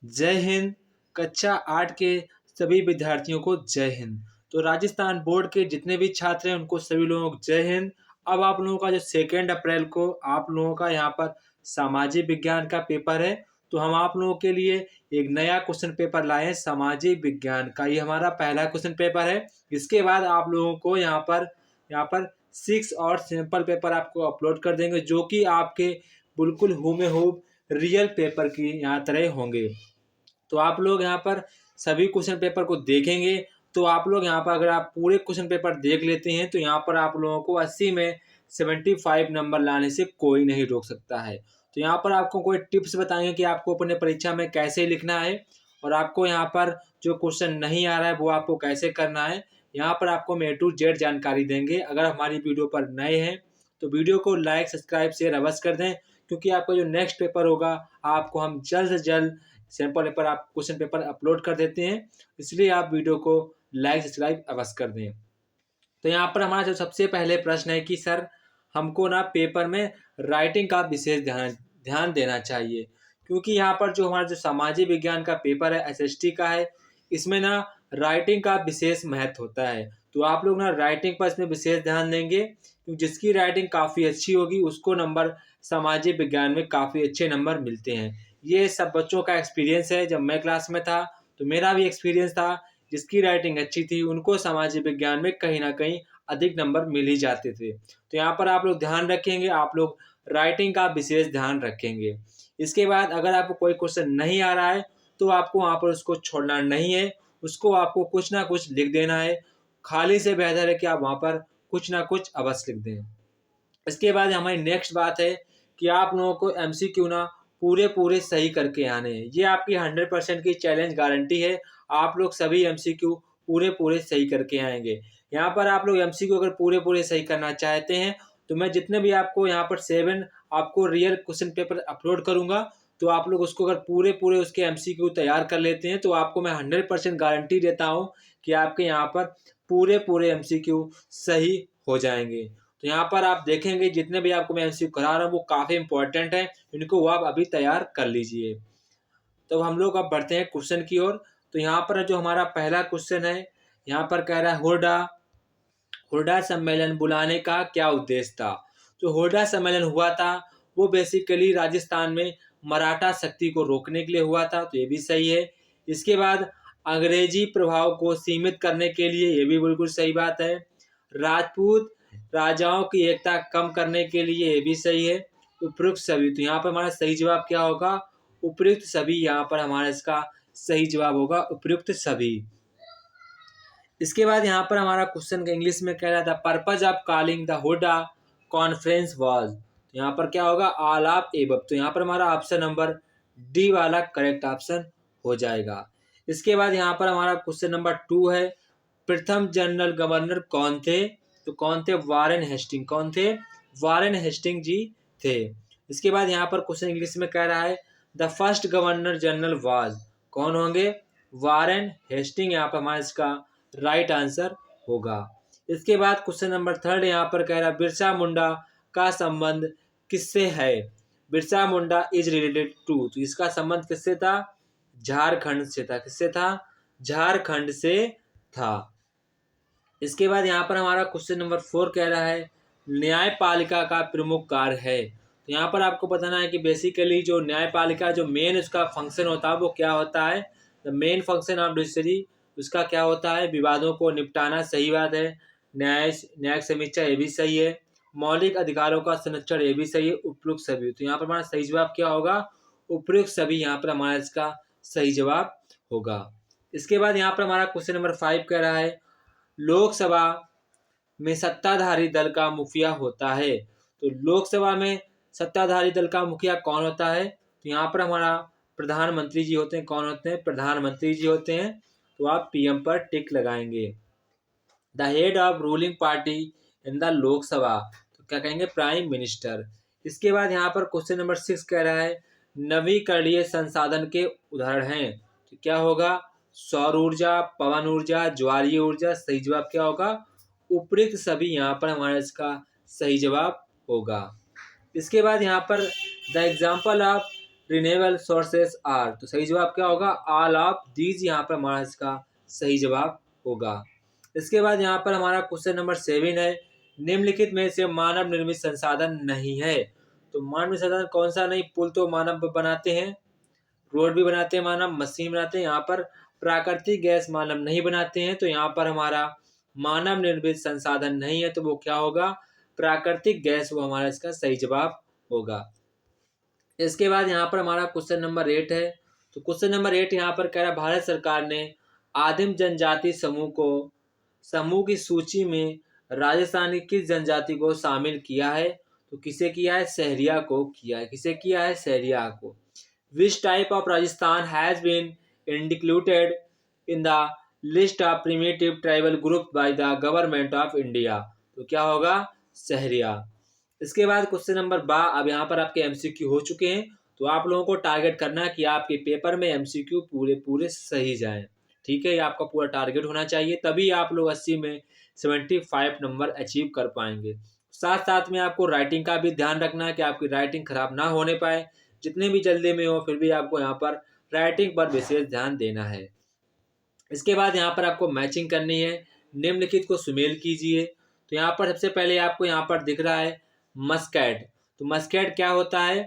जय हिंद। कक्षा 8 के सभी विद्यार्थियों को जय हिंद। तो राजस्थान बोर्ड के जितने भी छात्र हैं उनको सभी लोगों को जय हिंद। अब आप लोगों का जो 2 अप्रैल को आप लोगों का यहाँ पर सामाजिक विज्ञान का पेपर है, तो हम आप लोगों के लिए एक नया क्वेश्चन पेपर लाए हैं सामाजिक विज्ञान का। ये हमारा पहला क्वेश्चन पेपर है। इसके बाद आप लोगों को यहाँ पर 6 और सैंपल पेपर आपको अपलोड कर देंगे, जो कि आपके बिल्कुल हूबहू रियल पेपर की यहाँ तरह होंगे। तो आप लोग यहाँ पर सभी क्वेश्चन पेपर को देखेंगे। तो आप लोग यहाँ पर अगर आप पूरे क्वेश्चन पेपर देख लेते हैं तो यहाँ पर आप लोगों को 80 में 75 नंबर लाने से कोई नहीं रोक सकता है। तो यहाँ पर आपको कोई टिप्स बताएंगे कि आपको अपने परीक्षा में कैसे लिखना है, और आपको यहाँ पर जो क्वेश्चन नहीं आ रहा है वो आपको कैसे करना है। यहाँ पर आपको हम A to Z जानकारी देंगे। अगर हमारी वीडियो पर नए हैं तो वीडियो को लाइक, सब्सक्राइब, शेयर अवश्य कर दें, क्योंकि आपका जो नेक्स्ट पेपर होगा आपको हम जल्द से जल्द सैंपल पेपर आप क्वेश्चन पेपर अपलोड कर देते हैं। इसलिए आप वीडियो को लाइक, सब्सक्राइब अवश्य कर दें। तो यहाँ पर हमारा जो सबसे पहले प्रश्न है कि सर हमको ना पेपर में राइटिंग का विशेष ध्यान ध्यान देना चाहिए, क्योंकि यहाँ पर जो हमारा जो सामाजिक विज्ञान का पेपर है SST का है, इसमें ना राइटिंग का विशेष महत्व होता है। तो आप लोग ना राइटिंग पर इसमें विशेष ध्यान देंगे, क्योंकि जिसकी राइटिंग काफ़ी अच्छी होगी उसको नंबर सामाजिक विज्ञान में काफ़ी अच्छे नंबर मिलते हैं। ये सब बच्चों का एक्सपीरियंस है। जब मैं क्लास में था तो मेरा भी एक्सपीरियंस था, जिसकी राइटिंग अच्छी थी उनको सामाजिक विज्ञान में कहीं ना कहीं अधिक नंबर मिल ही जाते थे। तो यहाँ पर आप लोग ध्यान रखेंगे, आप लोग राइटिंग का विशेष ध्यान रखेंगे। इसके बाद अगर आपको कोई क्वेश्चन नहीं आ रहा है तो आपको वहाँ पर उसको छोड़ना नहीं है, उसको आपको कुछ ना कुछ लिख देना है। खाली से बेहतर है कि आप वहाँ पर कुछ ना कुछ अवश्य लिख दें। इसके बाद हमारी नेक्स्ट बात है कि आप लोगों को MCQ ना पूरे सही करके आने हैं। ये आपकी 100% की चैलेंज गारंटी है। आप लोग सभी MCQ पूरे सही करके आएंगे। यहाँ पर आप लोग MCQ अगर पूरे सही करना चाहते हैं तो मैं जितने भी आपको यहाँ पर 7 आपको रियल क्वेश्चन पेपर अपलोड करूँगा, तो आप लोग उसको अगर पूरे उसके MCQ तैयार कर लेते हैं तो आपको मैं 100% गारंटी देता हूँ कि आपके यहाँ पर पूरे MCQ सही हो जाएंगे। तो यहाँ पर आप देखेंगे जितने भी आपको मैं MCQ करा रहा हूँ वो काफ़ी इंपॉर्टेंट है, इनको वो आप अभी तैयार कर लीजिए। तो हम लोग अब बढ़ते हैं क्वेश्चन की ओर। तो यहाँ पर जो हमारा पहला क्वेश्चन है, यहाँ पर कह रहा है हुर्डा सम्मेलन बुलाने का क्या उद्देश्य था। जो हुर्डा सम्मेलन हुआ था वो बेसिकली राजस्थान में मराठा शक्ति को रोकने के लिए हुआ था, तो ये भी सही है। इसके बाद अंग्रेजी प्रभाव को सीमित करने के लिए, ये भी बिल्कुल सही बात है। राजपूत राजाओं की एकता कम करने के लिए, ये भी सही है। उपयुक्त सभी, तो यहाँ पर हमारा सही जवाब क्या होगा, उपयुक्त सभी। यहाँ पर हमारा इसका सही जवाब होगा उपयुक्त सभी। इसके बाद यहाँ पर हमारा क्वेश्चन इंग्लिश में कह रहा था पर्पज ऑफ कॉलिंग द हुडा कॉन्फ्रेंस वाज। तो यहाँ पर क्या होगा, ऑल ऑफ एबव। तो यहाँ पर हमारा ऑप्शन नंबर डी वाला करेक्ट ऑप्शन हो जाएगा। इसके बाद यहाँ पर हमारा क्वेश्चन नंबर 2 है, प्रथम जनरल गवर्नर कौन थे। तो कौन थे, वारेन हेस्टिंग। कौन थे, वारेन हेस्टिंग जी थे। इसके बाद यहाँ पर क्वेश्चन इंग्लिश में कह रहा है the first governor general was. कौन होंगे, वारेन हेस्टिंग। यहाँ पर हमारा इसका राइट आंसर होगा। इसके बाद क्वेश्चन नंबर 3 यहाँ पर कह रहा है बिरसा मुंडा का संबंध किससे है। Birsa Munda is related to, तो इसका संबंध किससे था, झारखंड से था। किससे था, झारखंड से था। इसके बाद यहाँ पर हमारा क्वेश्चन नंबर 4 कह रहा है न्यायपालिका का प्रमुख कार्य है। तो यहाँ पर आपको बताना है कि बेसिकली जो न्यायपालिका जो मेन उसका फंक्शन होता है वो क्या होता है। The main function of judiciary उसका क्या होता है, विवादों को निपटाना, सही बात है। न्यायिक समीक्षा, ये भी सही है। मौलिक अधिकारों का संरक्षण, ये भी सही है। उपयुक्त सभी, तो यहाँ पर हमारा सही जवाब क्या होगा, उपयुक्त सभी। यहाँ पर हमारा इसका सही जवाब होगा। इसके बाद यहाँ पर हमारा क्वेश्चन नंबर 5 कह रहा है लोकसभा में सत्ताधारी दल का मुखिया होता है। तो लोकसभा में सत्ताधारी दल का मुखिया कौन होता है, तो यहाँ पर हमारा प्रधानमंत्री जी होते हैं। कौन होते हैं, प्रधानमंत्री जी होते हैं। तो आप PM पर टिक लगाएंगे। The head of ruling party in the Lok Sabha, तो क्या कहेंगे, प्राइम मिनिस्टर। इसके बाद यहाँ पर क्वेश्चन नंबर 6 कह रहा है नवीकरणीय संसाधन के उदाहरण हैं। तो क्या होगा, सौर ऊर्जा, पवन ऊर्जा, ज्वारीय ऊर्जा। सही जवाब क्या होगा, उपयुक्त सभी। यहाँ पर हमारा इसका सही जवाब होगा। इसके बाद यहाँ पर the example of renewable sources are. तो सही जवाब क्या होगा? ऑल ऑफ दीज यहाँ पर हमारा इसका सही जवाब होगा। इसके बाद यहाँ पर हमारा क्वेश्चन नंबर 7 है, निम्नलिखित में से मानव निर्मित संसाधन नहीं है। तो मानव संसाधन कौन सा नहीं? पुल तो मानव बनाते हैं, रोड भी बनाते हैं मानव, मशीन बनाते हैं। यहाँ पर प्राकृतिक गैस मानव नहीं बनाते हैं, तो यहाँ पर हमारा मानव निर्मित संसाधन नहीं है, तो वो क्या होगा? प्राकृतिक गैस, वो हमारा इसका सही जवाब होगा। इसके बाद यहाँ पर हमारा क्वेश्चन नंबर 8 है। तो क्वेश्चन नंबर 8 यहाँ पर कह रहा है, भारत सरकार ने आदिम जनजाति समूह की सूची में राजस्थान की किस जनजाति को शामिल किया है? तो किसे किया है? सहरिया को किया है। किसे किया है? सहरिया को। Which type of Rajasthan has been included in the list of primitive tribal group by the government of India? तो क्या होगा? सहरिया। इसके बाद क्वेश्चन नंबर 12, अब यहाँ पर आपके एमसीक्यू हो चुके हैं, तो आप लोगों को टारगेट करना है कि आपके पेपर में एमसीक्यू पूरे पूरे सही जाएं। ठीक है, ये आपका पूरा टारगेट होना चाहिए, तभी आप लोग 80 में 75 नंबर अचीव कर पाएंगे। साथ साथ में आपको राइटिंग का भी ध्यान रखना है कि आपकी राइटिंग खराब ना होने पाए। जितने भी जल्दी में हो, फिर भी आपको यहाँ पर राइटिंग पर विशेष ध्यान देना है। इसके बाद यहाँ पर आपको मैचिंग करनी है, निम्नलिखित को सुमेल कीजिए। तो यहाँ पर सबसे पहले आपको यहाँ पर दिख रहा है मस्कैट। तो मस्कैट क्या होता है?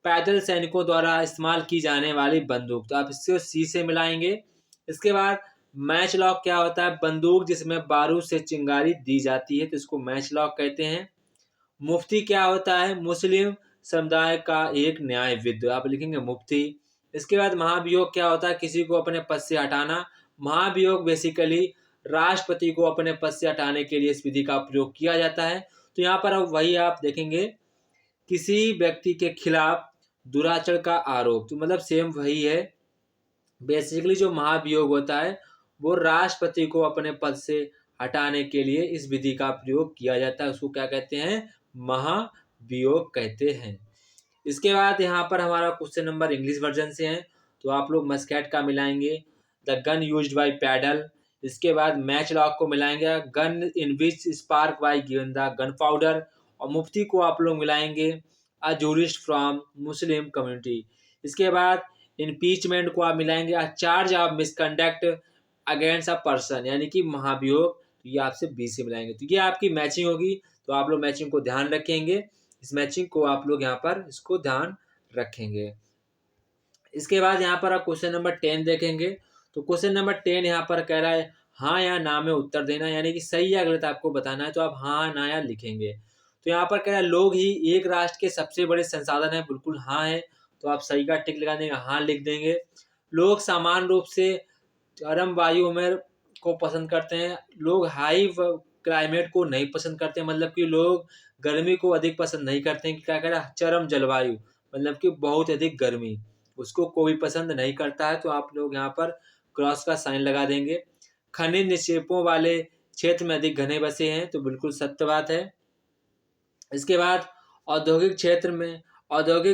पैदल सैनिकों द्वारा इस्तेमाल की जाने वाली बंदूक, तो आप इससे सी से मिलाएंगे। इसके बाद मैच लॉक क्या होता है? बंदूक जिसमें बारूद से चिंगारी दी जाती है, तो इसको मैच लॉक कहते हैं। मुफ्ती क्या होता है? मुस्लिम समुदाय का एक न्यायविद, आप लिखेंगे मुफ्ती। इसके बाद महाभियोग क्या होता है? किसी को अपने पद से हटाना। महाभियोग बेसिकली राष्ट्रपति को अपने पद से हटाने के लिए इस विधि का प्रयोग किया जाता है। तो यहाँ पर अब वही आप देखेंगे, किसी व्यक्ति के खिलाफ दुराचरण का आरोप, तो मतलब सेम वही है। बेसिकली जो महाभियोग होता है वो राष्ट्रपति को अपने पद से हटाने के लिए इस विधि का प्रयोग किया जाता है, उसको क्या कहते हैं? महाभियोग कहते हैं। इसके बाद यहाँ पर हमारा क्वेश्चन नंबर इंग्लिश वर्जन से है, तो आप लोग मस्कैट का मिलाएंगे द गन यूज्ड बाय पैडल। इसके बाद मैच लॉक को मिलाएंगे gun in which spark by given the gun powder. और मुफ्ती को आप लोग मिलाएंगे a jurist from Muslim community. इसके बाद इम्पीचमेंट को आप मिलाएंगे a charge of misconduct against a person, यानी कि महाभियोग, तो ये आपसे बी से मिलाएंगे। तो ये आपकी मैचिंग होगी, तो आप लोग मैचिंग को ध्यान रखेंगे, इस मैचिंग को आप लोग यहाँ पर इसको ध्यान रखेंगे। इसके बाद यहाँ पर आप क्वेश्चन नंबर 10 देखेंगे। तो क्वेश्चन नंबर 10 यहाँ पर कह रहा है हाँ या ना में उत्तर देना, यानी कि सही या गलत आपको बताना है, तो आप हाँ ना या लिखेंगे। तो यहाँ पर कह रहा है लोग ही एक राष्ट्र के सबसे बड़े संसाधन है, बिल्कुल हाँ है, तो आप सही का टिक लगा देंगे, हाँ लिख देंगे। लोग सामान्य रूप से गर्म वायु में को पसंद करते हैं, लोग हाई क्लाइमेट को नहीं पसंद करते, मतलब कि लोग गर्मी को अधिक पसंद नहीं करते हैं। क्या कह रहा है? चरम जलवायु, मतलब कि बहुत अधिक गर्मी, उसको कोई पसंद नहीं करता है, तो आप लोग यहाँ पर क्रॉस का साइन लगा देंगे। खनिज निक्षेपों वाले क्षेत्र में अधिक घने बसे हैं, तो बिल्कुल सत्य बात है। इसके बाद औद्योगिक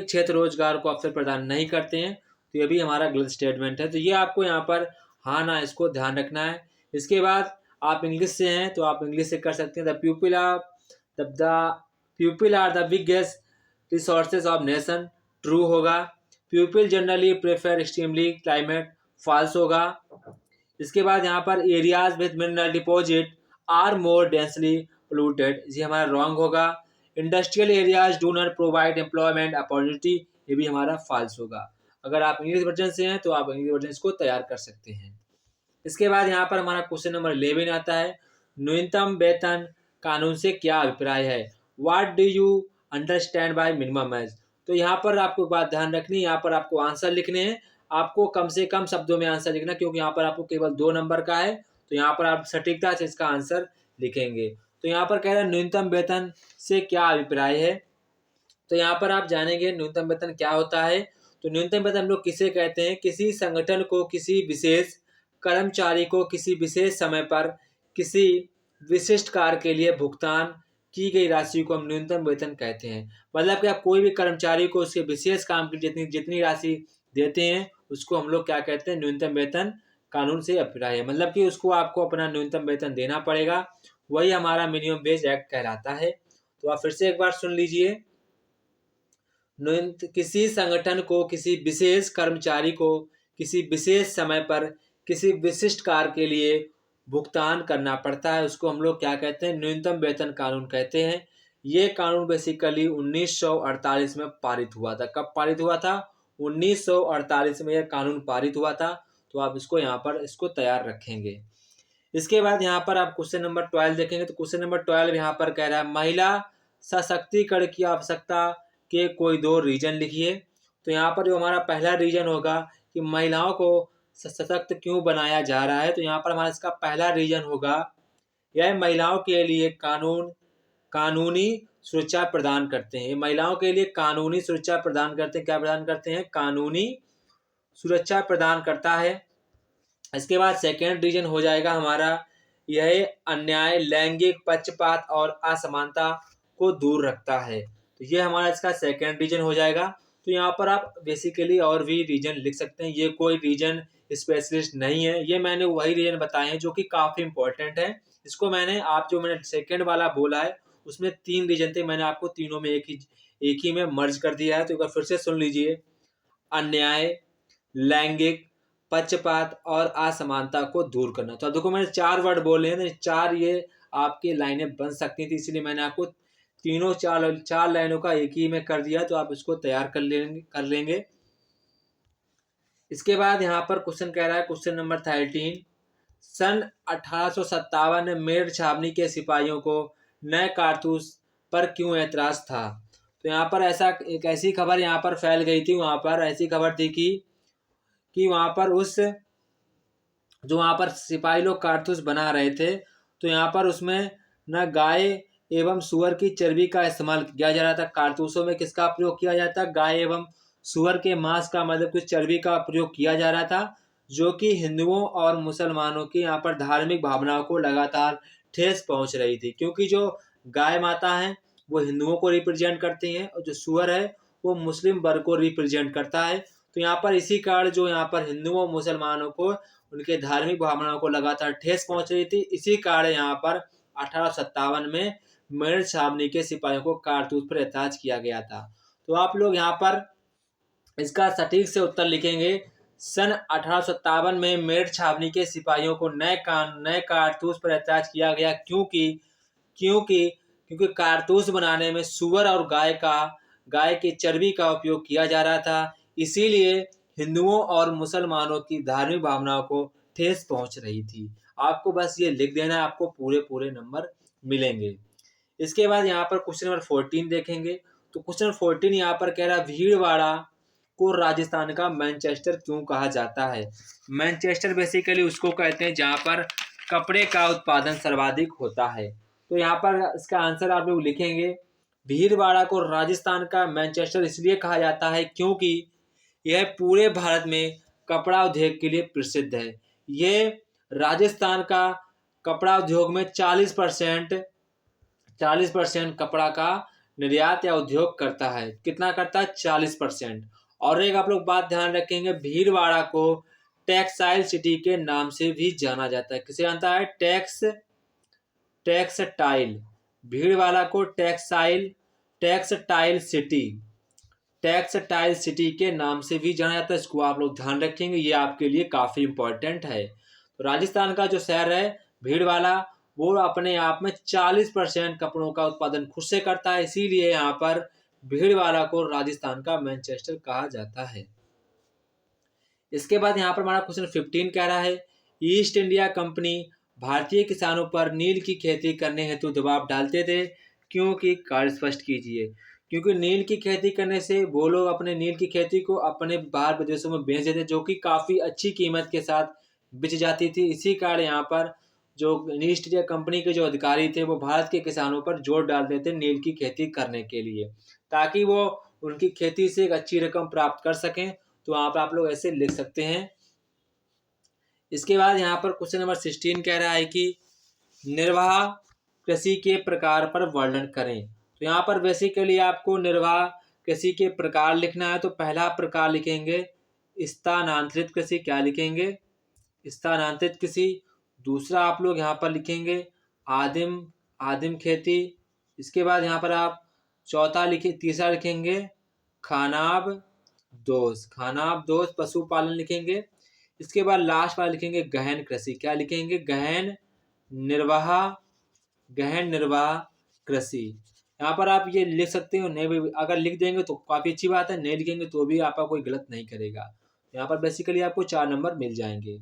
क्षेत्र रोजगार को अवसर प्रदान नहीं करते हैं, तो ये भी हमारा गलत स्टेटमेंट है, तो ये आपको यहाँ पर हाँ ना इसको ध्यान रखना है। इसके बाद आप इंग्लिश से हैं, तो आप इंग्लिश से कर सकते हैं the people are the biggest resources of nation, true होगा। People generally prefer extremely climate, false होगा। इसके बाद यहाँ पर areas with mineral deposit are more densely polluted, ये हमारा रॉन्ग होगा। Industrial areas do not provide employment opportunity, ये भी हमारा फॉल्स होगा। अगर आप इंग्लिश वर्जन से हैं तो आप इंग्लिश वर्जन इसको तैयार कर सकते हैं। इसके बाद यहाँ पर हमारा क्वेश्चन नंबर 11 आता है, न्यूनतम वेतन कानून से क्या अभिप्राय है? What do you understand by minimum wage? तो यहाँ पर आपको बात ध्यान रखनी है, यहाँ पर आपको आंसर लिखने हैं, आपको कम से कम शब्दों में आंसर लिखना, क्योंकि यहाँ पर आपको केवल 2 नंबर का है, तो यहाँ पर आप सटीकता से इसका आंसर लिखेंगे। तो यहाँ पर कह रहे हैं न्यूनतम वेतन से क्या अभिप्राय है, तो यहाँ पर आप जानेंगे न्यूनतम वेतन क्या होता है। तो न्यूनतम वेतन हम लोग किसे कहते हैं? किसी संगठन को किसी विशेष कर्मचारी को किसी विशेष समय पर किसी विशिष्ट कार्य के लिए भुगतान की गई राशि को हम न्यूनतम वेतन कहते हैं। मतलब कि आप कोई भी कर्मचारी को उसके विशेष काम की जितनी जितनी राशि देते हैं उसको हम लोग क्या कहते हैं? न्यूनतम वेतन कानून से अभिप्राय है, मतलब कि उसको आपको अपना न्यूनतम वेतन देना पड़ेगा, वही हमारा मिनिमम वेज एक्ट कहलाता है। तो आप फिर से एक बार सुन लीजिए। किसी संगठन को किसी विशेष कर्मचारी को किसी विशेष समय पर किसी विशिष्ट कार्य के लिए भुगतान करना पड़ता है, उसको हम लोग क्या कहते हैं, न्यूनतम वेतन कानून कहते हैं। ये कानून बेसिकली 1948 में पारित हुआ था। कब पारित हुआ था? 1948 में यह कानून पारित हुआ था। तो आप इसको यहाँ पर इसको तैयार रखेंगे। इसके बाद यहाँ पर आप क्वेश्चन नंबर 12 देखेंगे तो क्वेश्चन नंबर 12 यहाँ पर कह रहा है महिला सशक्तिकरण की आवश्यकता के कोई दो रीजन लिखिए। तो यहाँ पर जो हमारा पहला रीजन होगा कि महिलाओं को सशक्त क्यों बनाया जा रहा है, तो यहाँ पर हमारा इसका पहला रीजन होगा यह महिलाओं के लिए कानूनी सुरक्षा प्रदान करते हैं। महिलाओं के लिए कानूनी सुरक्षा प्रदान करते हैं। क्या प्रदान करते हैं? कानूनी सुरक्षा प्रदान करता है। इसके बाद सेकेंड रीजन हो जाएगा हमारा यह अन्याय, लैंगिक पक्षपात और असमानता को दूर रखता है। तो ये हमारा इसका सेकेंड रीजन हो जाएगा। तो यहाँ पर आप बेसिकली और भी रीजन लिख सकते हैं, ये कोई रीजन स्पेशलिस्ट नहीं है, ये मैंने वही रीजन बताए हैं जो कि काफ़ी इंपॉर्टेंट है। इसको मैंने सेकेंड वाला बोला है उसमें 3 रीजन थे, मैंने आपको तीनों में एक ही में मर्ज कर दिया है। तो एक बार फिर से सुन लीजिए, अन्याय, लैंगिक पक्षपात और असमानता को दूर करना। तो अब देखो मैंने 4 वर्ड बोले हैं, 4 ये आपकी लाइनें बन सकती थी, इसलिए मैंने आपको तीनों चार लाइनों का एक ही में कर दिया। तो आप इसको तैयार कर लेंगे। इसके बाद यहाँ पर क्वेश्चन कह रहा है, क्वेश्चन नंबर 13, सन 1857 में मेरठ छावनी के सिपाहियों को नए कारतूस पर क्यों ऐतराज था? तो यहाँ पर एक ऐसी खबर यहाँ पर फैल गई थी, वहाँ पर ऐसी खबर थी कि वहाँ पर जो वहाँ पर सिपाही लोग कारतूस बना रहे थे, तो यहाँ पर उसमें न गाय एवं सुअर की चर्बी का इस्तेमाल किया जा रहा था। कारतूसों में किसका प्रयोग किया जाता? गाय एवं सुअर के मांस का, मतलब कुछ चर्बी का प्रयोग किया जा रहा था, जो कि हिंदुओं और मुसलमानों की यहाँ पर धार्मिक भावनाओं को लगातार ठेस पहुंच रही थी। क्योंकि जो गाय माता है वो हिंदुओं को रिप्रेजेंट करती हैं और जो सुअर है वो मुस्लिम वर्ग को रिप्रेजेंट करता है। तो यहाँ पर इसी कारण जो यहाँ पर हिंदुओं और मुसलमानों को उनके धार्मिक भावनाओं को लगातार ठेस पहुंच रही थी। इसी कारण यहाँ पर 1857 में मेरठ छावनी के सिपाहियों को कारतूस पर ऐतराज किया गया था। तो आप लोग यहाँ पर इसका सटीक से उत्तर लिखेंगे, सन 1857 में मेरठ छावनी के सिपाहियों को नए कारतूस पर ऐतराज किया गया। क्योंकि क्योंकि कारतूस बनाने में सुअर और गाय की चर्बी का उपयोग किया जा रहा था, इसीलिए हिंदुओं और मुसलमानों की धार्मिक भावनाओं को ठेस पहुंच रही थी। आपको बस ये लिख देना है, आपको पूरे नंबर मिलेंगे। इसके बाद यहाँ पर क्वेश्चन नंबर 14 देखेंगे। तो क्वेश्चन 14 यहाँ पर कह रहा है भीलवाड़ा को राजस्थान का मैनचेस्टर क्यों कहा जाता है? मैनचेस्टर बेसिकली उसको कहते हैं जहाँ पर कपड़े का उत्पादन सर्वाधिक होता है। तो यहाँ पर इसका आंसर आप लोग लिखेंगे, भीलवाड़ा को राजस्थान का मैनचेस्टर इसलिए कहा जाता है क्योंकि यह पूरे भारत में कपड़ा उद्योग के लिए प्रसिद्ध है। ये राजस्थान का कपड़ा उद्योग में 40% कपड़ा का निर्यात या उद्योग करता है। कितना करता है? 40%। और एक आप लोग बात ध्यान रखेंगे, भीलवाड़ा को टेक्सटाइल सिटी के नाम से भी जाना जाता है। किसे जानता है? टेक्सटाइल। भीलवाड़ा को टेक्सटाइल सिटी के नाम से भी जाना जाता है। इसको आप लोग ध्यान रखेंगे, ये आपके लिए काफी इंपॉर्टेंट है। तो राजस्थान का जो शहर है भीलवाड़ा, वो अपने आप में 40% कपड़ों का उत्पादन खुद से करता है, इसीलिए यहाँ पर भीलवाड़ा को राजस्थान का मैनचेस्टर कहा जाता है। इसके बाद यहाँ पर हमारा क्वेश्चन 15 कह रहा है, ईस्ट इंडिया कंपनी भारतीय किसानों पर नील की खेती करने हेतु दबाव डालते थे, क्योंकि कार्य स्पष्ट कीजिए। क्योंकि नील की खेती करने से वो लोग अपने नील की खेती को अपने बाहर विदेशों में बेच देते, जो कि काफ़ी अच्छी कीमत के साथ बिच जाती थी। इसी कारण यहाँ पर जो ईस्ट इंडिया कंपनी के जो अधिकारी थे वो भारत के किसानों पर जोर डालते थे नील की खेती करने के लिए, ताकि वो उनकी खेती से एक अच्छी रकम प्राप्त कर सकें। तो वहाँ पर आप लोग ऐसे लिख सकते हैं। इसके बाद यहाँ पर क्वेश्चन नंबर 16 कह रहा है कि निर्वाह कृषि के प्रकार पर वर्णन करें। तो यहाँ पर बेसिकली आपको निर्वाह कृषि के प्रकार लिखना है। तो पहला प्रकार लिखेंगे स्थानांतरित कृषि। क्या लिखेंगे? स्थानांतरित कृषि। दूसरा आप लोग यहाँ पर लिखेंगे आदिम खेती। इसके बाद यहाँ पर आप तीसरा लिखेंगे खानाब दोष, खानाब दोष पशुपालन लिखेंगे। इसके बाद लास्ट वाला लिखेंगे गहन कृषि। क्या लिखेंगे? गहन निर्वाह कृषि। यहाँ पर आप ये लिख सकते हो, नहीं भी अगर लिख देंगे तो काफ़ी अच्छी बात है, नहीं लिखेंगे तो भी आपका कोई गलत नहीं करेगा। यहाँ पर बेसिकली आपको 4 नंबर मिल जाएंगे।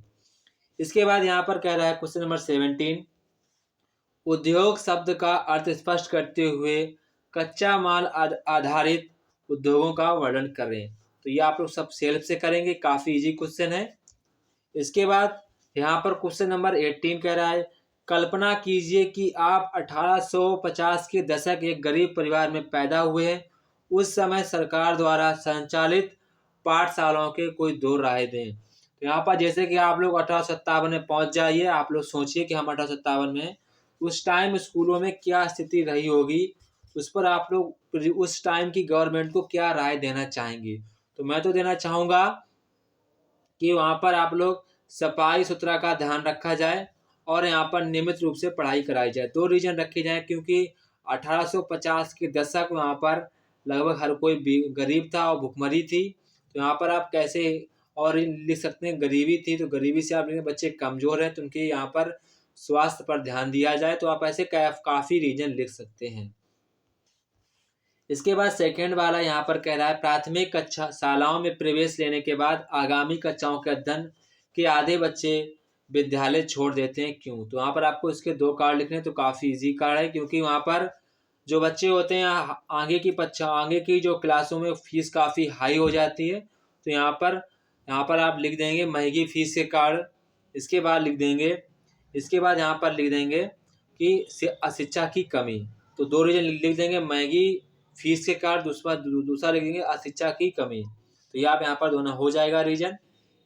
इसके बाद यहाँ पर कह रहा है क्वेश्चन नंबर 17, उद्योग शब्द का अर्थ स्पष्ट करते हुए कच्चा माल आधारित उद्योगों का वर्णन करें। तो ये आप लोग सब सेल्फ से करेंगे, काफ़ी इजी क्वेश्चन है। इसके बाद यहाँ पर क्वेश्चन नंबर 18 कह रहा है, कल्पना कीजिए कि आप 1850 के दशक एक गरीब परिवार में पैदा हुए हैं। उस समय सरकार द्वारा संचालित पाठशालाओं के कोई 2 राहें दें। तो यहाँ पर जैसे कि आप लोग 1857 में पहुँच जाइए, आप लोग सोचिए कि हम 1857 में हैं। उस टाइम स्कूलों में क्या स्थिति रही होगी, उस पर आप लोग उस टाइम की गवर्नमेंट को क्या राय देना चाहेंगे। तो मैं तो देना चाहूँगा कि वहाँ पर आप लोग सफाई सुथरा का ध्यान रखा जाए और यहाँ पर नियमित रूप से पढ़ाई कराई जाए। 2 रीजन रखे जाएँ, क्योंकि 1850 के दशक वहाँ पर लगभग हर कोई गरीब था और भुखमरी थी। तो यहाँ पर आप कैसे और लिख सकते हैं, गरीबी थी, तो गरीबी से आप बच्चे कमज़ोर हैं तो उनके यहाँ पर स्वास्थ्य पर ध्यान दिया जाए। तो आप ऐसे काफ़ी रीजन लिख सकते हैं। इसके बाद सेकंड वाला यहाँ पर कह रहा है, प्राथमिक कक्षा शालाओं में प्रवेश लेने के बाद आगामी कक्षाओं के अध्ययन के आधे बच्चे विद्यालय छोड़ देते हैं, क्यों? तो यहाँ पर आपको इसके 2 कारण लिखने हैं। तो काफ़ी इजी कारण है, क्योंकि वहाँ पर जो बच्चे होते हैं आगे की जो क्लासों में फीस काफ़ी हाई हो जाती है। तो यहाँ पर आप लिख देंगे महंगी फीस के कारण। इसके बाद यहाँ पर लिख देंगे कि अशिक्षा की कमी। तो 2 रीजन लिख देंगे, महंगी फीस के कारण, दूसरा लिख देंगे अशिक्षा की कमी। तो ये आप यहाँ पर दोनों हो जाएगा रीजन।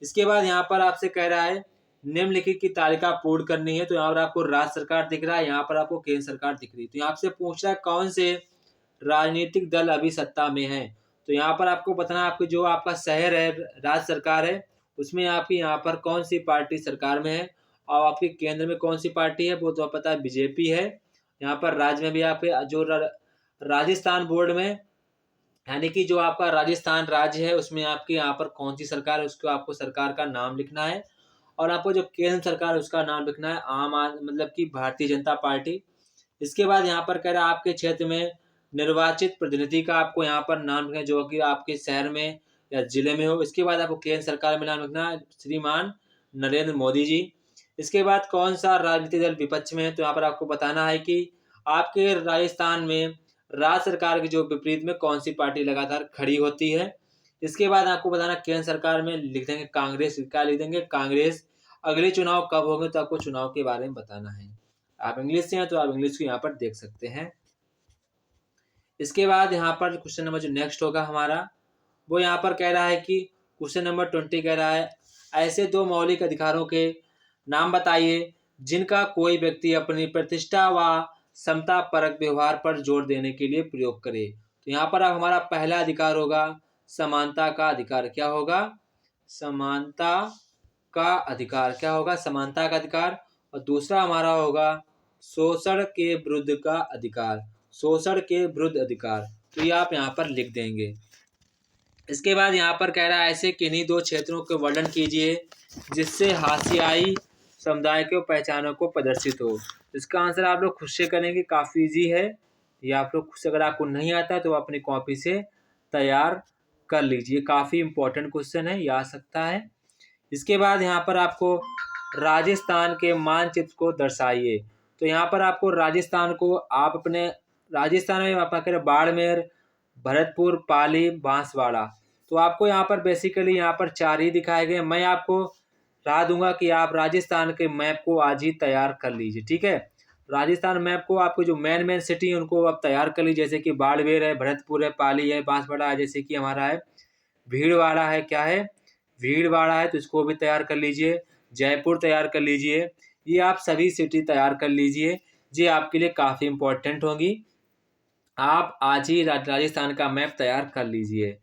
इसके बाद यहाँ पर आपसे कह रहा है निम्नलिखित की तालिका पूर्ण करनी है। तो यहाँ पर आपको राज्य सरकार दिख रहा है, यहाँ पर आपको केंद्र सरकार दिख रही है। तो यहाँ से पूछ रहा है कौन से राजनीतिक दल अभी सत्ता में है। तो यहाँ पर आपको बताना, आपके जो आपका शहर है, राज्य सरकार है, उसमें आपकी यहाँ पर कौन सी पार्टी सरकार में है, और आपके केंद्र में कौन सी पार्टी है, वो तो पता है बीजेपी है। यहाँ पर राज्य में भी आपके जो राजस्थान बोर्ड में, यानी कि जो आपका राजस्थान राज्य है, उसमें आपके यहाँ पर कौन सी सरकार है, उसको आपको सरकार का नाम लिखना है। और आपको जो केंद्र सरकार है उसका नाम लिखना है मतलब कि भारतीय जनता पार्टी। इसके बाद यहाँ पर कह रहा है आपके क्षेत्र में निर्वाचित प्रतिनिधि का आपको यहाँ पर नाम लिखना है, जो कि आपके शहर में या जिले में हो। इसके बाद आपको केंद्र सरकार में नाम लिखना है श्रीमान नरेंद्र मोदी जी। इसके बाद कौन सा राजनीतिक दल विपक्ष में है, तो यहाँ पर आपको बताना है कि आपके राजस्थान में राज्य सरकार के जो विपरीत में कौन सी पार्टी लगातार खड़ी होती है। इसके बाद आपको बताना केंद्र सरकार में लिख देंगे कांग्रेस। क्या लिख देंगे? कांग्रेस। अगले चुनाव कब होंगे, तो आपको चुनाव के बारे में बताना है। आप इंग्लिश से हैं तो आप इंग्लिश को यहाँ पर देख सकते हैं। इसके बाद यहाँ पर क्वेश्चन नंबर जो नेक्स्ट होगा हमारा, वो यहाँ पर कह रहा है कि क्वेश्चन नंबर 20 कह रहा है, ऐसे 2 मौलिक अधिकारों के नाम बताइए जिनका कोई व्यक्ति अपनी प्रतिष्ठा व समता परक व्यवहार पर जोर देने के लिए प्रयोग करे। तो यहाँ पर अब हमारा पहला अधिकार होगा समानता का अधिकार। क्या होगा? समानता का अधिकार। क्या होगा? समानता का अधिकार। और दूसरा हमारा होगा शोषण के विरुद्ध का अधिकार। शोषण के विरुद्ध अधिकार। तो ये आप यहाँ पर लिख देंगे। इसके बाद यहाँ पर कह रहा है ऐसे किन्हीं 2 क्षेत्रों के वर्णन कीजिए जिससे हाशियाई समुदाय के पहचानों को प्रदर्शित हो। इसका आंसर आप लोग खुद से करेंगे, काफ़ी इजी है। ये आप लोग खुद से, अगर आपको नहीं आता तो अपनी कॉपी से तैयार कर लीजिए। काफ़ी इंपॉर्टेंट क्वेश्चन है, ये आ सकता है। इसके बाद यहाँ पर आपको राजस्थान के मानचित्र को दर्शाइए। तो यहाँ पर आपको राजस्थान को आप अपने राजस्थान में आप करें बाड़मेर, भरतपुर, पाली, बांसवाड़ा। तो आपको यहाँ पर बेसिकली यहाँ पर 4 ही दिखाए गए। मैं आपको राय दूंगा कि आप राजस्थान के मैप को आज ही तैयार कर लीजिए, ठीक है। राजस्थान मैप को आपको जो मेन सिटी है उनको आप तैयार कर लीजिए, जैसे कि बाड़मेर है, भरतपुर है, पाली है, बांसवाड़ा है, जैसे कि हमारा है भीलवाड़ा है। क्या है? भीलवाड़ा है, तो इसको भी तैयार कर लीजिए। जयपुर तैयार कर लीजिए। ये आप सभी सिटी तैयार कर लीजिए, ये आपके लिए काफ़ी इम्पोर्टेंट होंगी। आप आज ही राजस्थान का मैप तैयार कर लीजिए।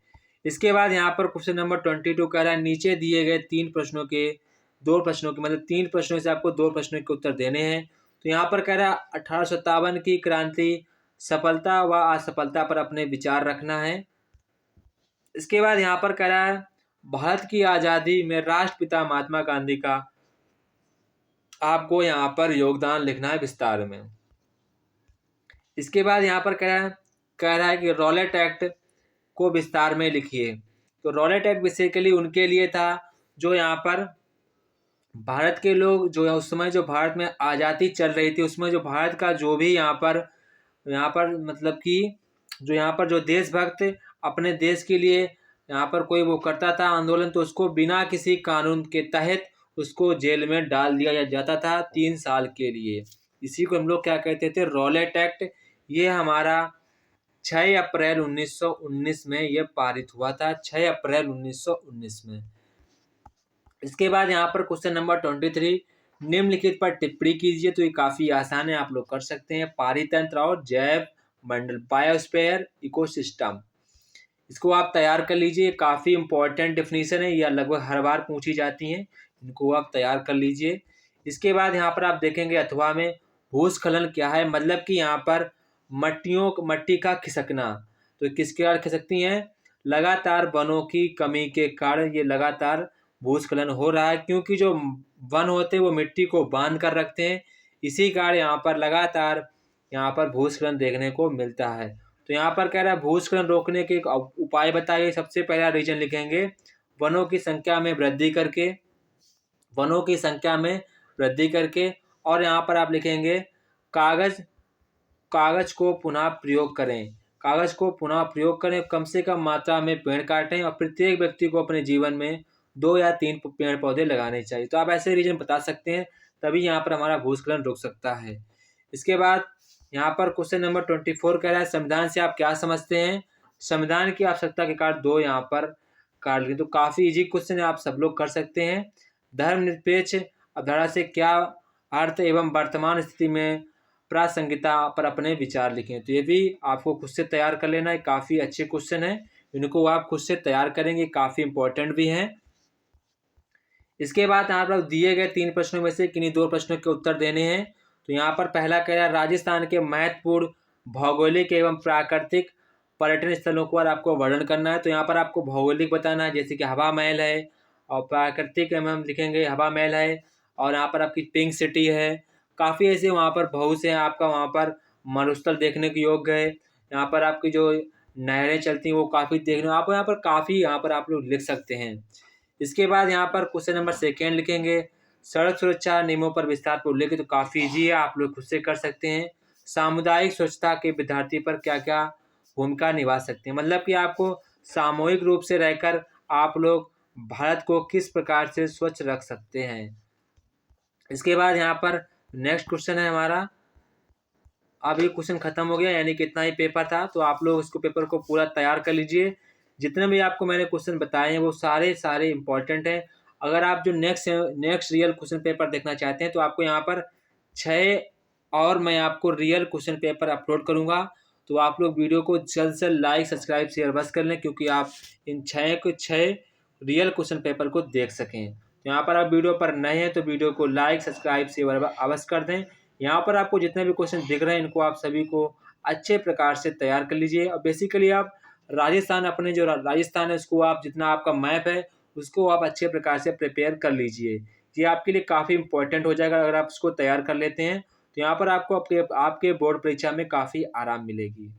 इसके बाद यहाँ पर क्वेश्चन नंबर 22 कह रहा है नीचे दिए गए 3 प्रश्नों के 2 प्रश्नों के मतलब 3 प्रश्नों से आपको 2 प्रश्नों के उत्तर देने हैं। तो यहाँ पर कह रहा है 1857 की क्रांति सफलता व असफलता पर अपने विचार रखना है। इसके बाद यहाँ पर कह रहा है भारत की आज़ादी में राष्ट्रपिता महात्मा गांधी का आपको यहाँ पर योगदान लिखना है विस्तार में। इसके बाद यहाँ पर कह रहा है कि रॉलेट एक्ट को विस्तार में लिखिए। तो रॉलेट एक्ट बेसिकली उनके लिए था जो यहाँ पर भारत के लोग जो है उस समय जो भारत में आज़ादी चल रही थी उसमें जो भारत का जो भी यहाँ पर मतलब कि जो यहाँ पर जो देशभक्त अपने देश के लिए यहाँ पर कोई वो करता था आंदोलन तो उसको बिना किसी कानून के तहत उसको जेल में डाल दिया जाता था 3 साल के लिए। इसी को हम लोग क्या कहते थे, रॉलेट एक्ट। ये हमारा 6 अप्रैल 1919 में ये पारित हुआ था, 6 अप्रैल 1919 में। इसके बाद यहाँ पर क्वेश्चन नंबर 23, निम्नलिखित पर टिप्पणी कीजिए। तो ये काफ़ी आसान है, आप लोग कर सकते हैं। पारितंत्र और जैव मंडल, बायोस्फीयर इकोसिस्टम, इसको आप तैयार कर लीजिए। काफ़ी इंपॉर्टेंट डेफिनेशन है, यह लगभग हर बार पूछी जाती हैं, इनको आप तैयार कर लीजिए। इसके बाद यहाँ पर आप देखेंगे अथवा में भूस्खलन क्या है, मतलब कि यहाँ पर मट्टी का खिसकना। तो किसके कारण खिसकती हैं? लगातार वनों की कमी के कारण ये लगातार भूस्खलन हो रहा है, क्योंकि जो वन होते हैं वो मिट्टी को बांध कर रखते हैं। इसी कारण यहाँ पर लगातार यहाँ पर भूस्खलन देखने को मिलता है। तो यहाँ पर कह रहा है भूस्खलन रोकने के उपाय बताइए। सबसे पहला रीजन लिखेंगे वनों की संख्या में वृद्धि करके, वनों की संख्या में वृद्धि करके। और यहाँ पर आप लिखेंगे कागज को पुनः प्रयोग करें, कागज को पुनः प्रयोग करें, कम से कम मात्रा में पेड़ काटें और प्रत्येक व्यक्ति को अपने जीवन में 2 या 3 पेड़ पौधे लगाने चाहिए। तो आप ऐसे रीजन बता सकते हैं, तभी यहाँ पर हमारा भूस्खलन रुक सकता है। इसके बाद यहाँ पर क्वेश्चन नंबर 24 कह रहा है संविधान से आप क्या समझते हैं? संविधान की आवश्यकता के कारण 2 यहाँ पर काट लिए। तो काफ़ी इजी क्वेश्चन है, आप सब लोग कर सकते हैं। धर्मनिरपेक्ष अवधारणा से क्या अर्थ एवं वर्तमान स्थिति में प्रासंगिकता पर अपने विचार लिखें। तो ये भी आपको खुद से तैयार कर लेना है, काफ़ी अच्छे क्वेश्चन है, इनको आप खुद से तैयार करेंगे, काफ़ी इंपॉर्टेंट भी हैं। इसके बाद यहाँ पर दिए गए 3 प्रश्नों में से किन्हीं 2 प्रश्नों के उत्तर देने हैं। तो यहाँ पर पहला कह रहा है राजस्थान के महत्वपूर्ण भौगोलिक एवं प्राकृतिक पर्यटन स्थलों पर आपको वर्णन करना है। तो यहाँ पर आपको भौगोलिक बताना है, जैसे कि हवा महल है, और प्राकृतिक में हम लिखेंगे हवा महल है, और यहाँ पर आपकी पिंक सिटी है। काफ़ी ऐसे वहाँ पर बहुत से आपका वहाँ पर मरुस्थल देखने के योग्य है। यहाँ पर आपकी जो नहरें चलती हैं वो काफ़ी देखने, आप यहाँ पर काफ़ी यहाँ पर आप लोग लिख सकते हैं। इसके बाद यहाँ पर क्वेश्चन नंबर 2 लिखेंगे सड़क सुरक्षा नियमों पर विस्तार पर उल्लेख। तो काफ़ी ईजी है, आप लोग खुद से कर सकते हैं। सामुदायिक स्वच्छता के विद्यार्थी पर क्या क्या भूमिका निभा सकते हैं, मतलब कि आपको सामूहिक रूप से रहकर आप लोग भारत को किस प्रकार से स्वच्छ रख सकते हैं। इसके बाद यहाँ पर नेक्स्ट क्वेश्चन है हमारा, अब ये क्वेश्चन खत्म हो गया, यानी कि इतना ही पेपर था। तो आप लोग इसको पेपर को पूरा तैयार कर लीजिए। जितने भी आपको मैंने क्वेश्चन बताए हैं वो सारे इंपॉर्टेंट हैं। अगर आप जो नेक्स्ट रियल क्वेश्चन पेपर देखना चाहते हैं तो आपको यहाँ पर 6 और मैं आपको रियल क्वेश्चन पेपर अपलोड करूँगा। तो आप लोग वीडियो को जल्द से लाइक सब्सक्राइब शेयर बस कर लें, क्योंकि आप इन 6 रियल क्वेश्चन पेपर को देख सकें। तो यहाँ पर आप वीडियो पर नए हैं तो वीडियो को लाइक सब्सक्राइब शेयर अवश्य कर दें। यहाँ पर आपको जितने भी क्वेश्चन दिख रहे हैं इनको आप सभी को अच्छे प्रकार से तैयार कर लीजिए। और बेसिकली आप राजस्थान, अपने जो राजस्थान है उसको आप जितना आपका मैप है उसको आप अच्छे प्रकार से प्रिपेयर कर लीजिए। ये आपके लिए काफ़ी इंपॉर्टेंट हो जाएगा अगर आप इसको तैयार कर लेते हैं। तो यहाँ पर आपको आपके बोर्ड परीक्षा में काफ़ी आराम मिलेगी।